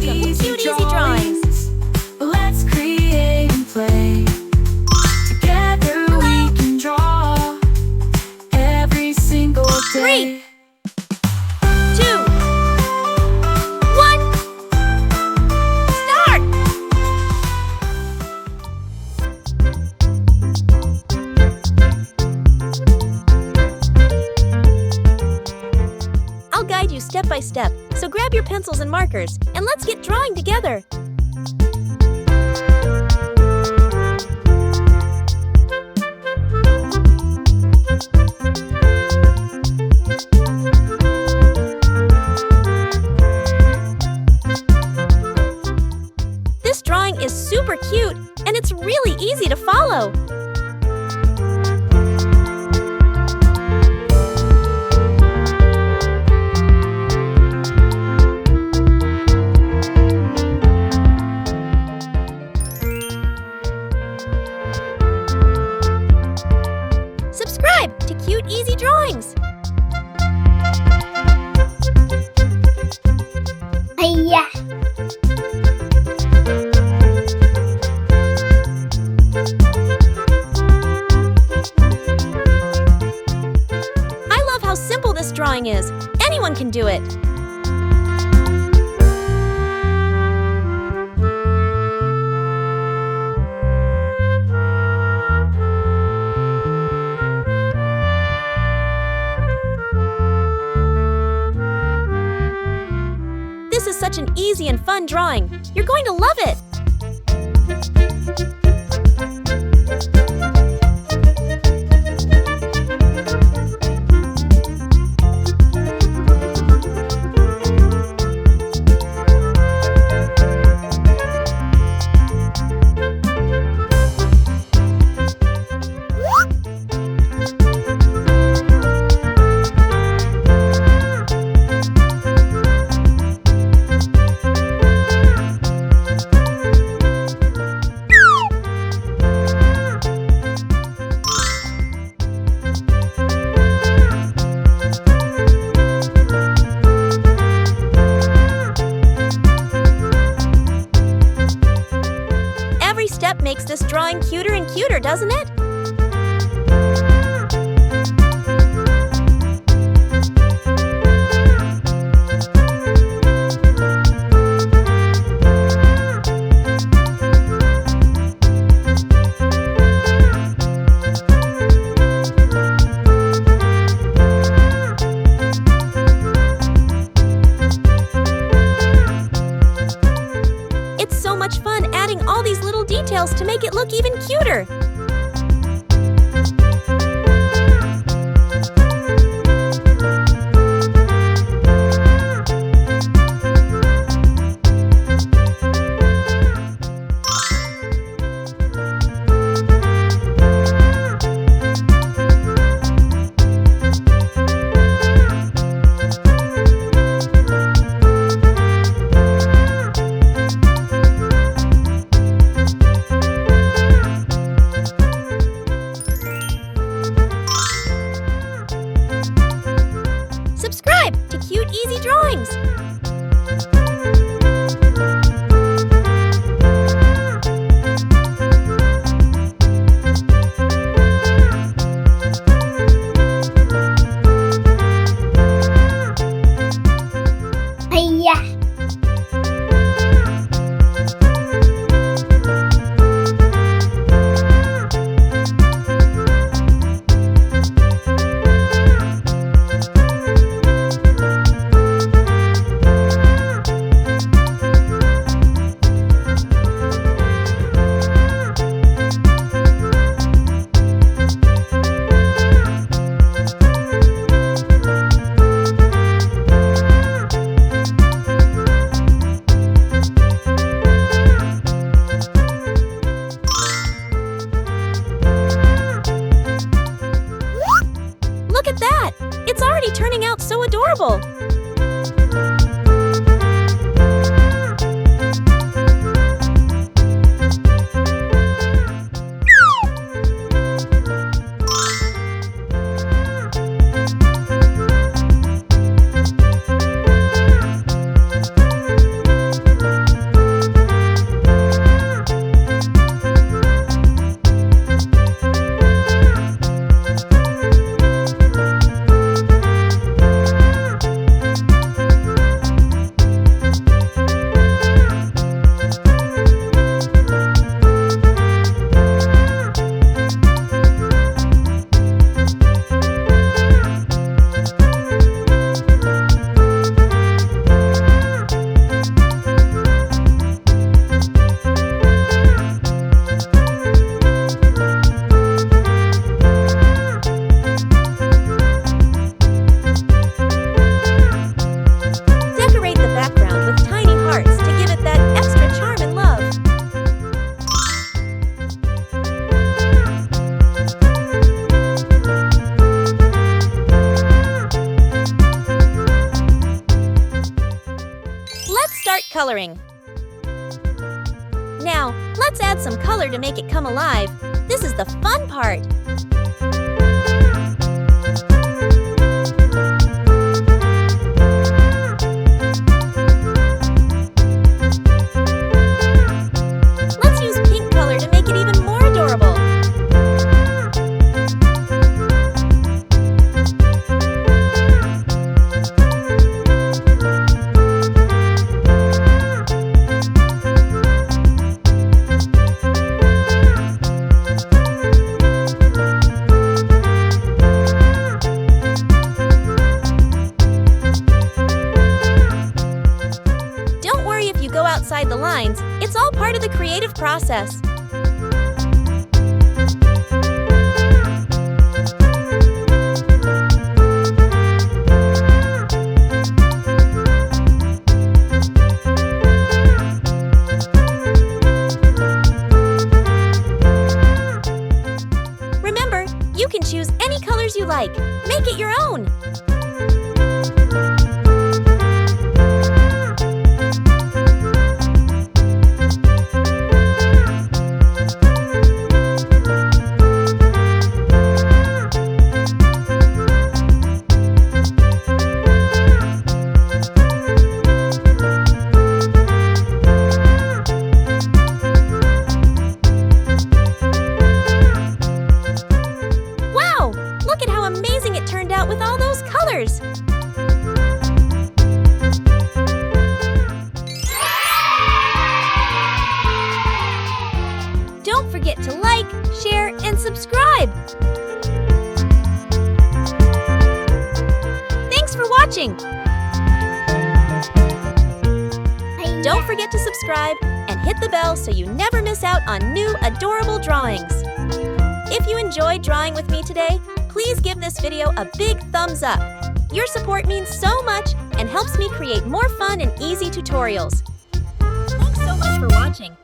Welcome to Cute Easy Drawings. Let's create and play. Together we can draw every single day. 3, 2, 1, start! I'll guide you step by step, so grab your pencils and markers, and let's get drawing together. This drawing is super cute, and it's really easy to follow. Subscribe to Cute Easy Drawings. Hiya. I love how simple this drawing is. Anyone can do it. This is such an easy and fun drawing. You're going to love it. Every step makes this drawing cuter and cuter, doesn't it? It's so much fun adding all these little details to make it look even cuter. Now, let's add some color to make it come alive. This is the fun part. Let's use pink color to make it even more adorable. If you go outside the lines, it's all part of the creative process. Remember, you can choose any colors you like. Make it your own. Look at how amazing it turned out with all those colors! Don't forget to like, share, and subscribe! Thanks for watching! Don't forget to subscribe and hit the bell so you never miss out on new adorable drawings. If you enjoyed drawing with me today, please give this video a big thumbs up. Your support means so much and helps me create more fun and easy tutorials. Thanks so much for watching.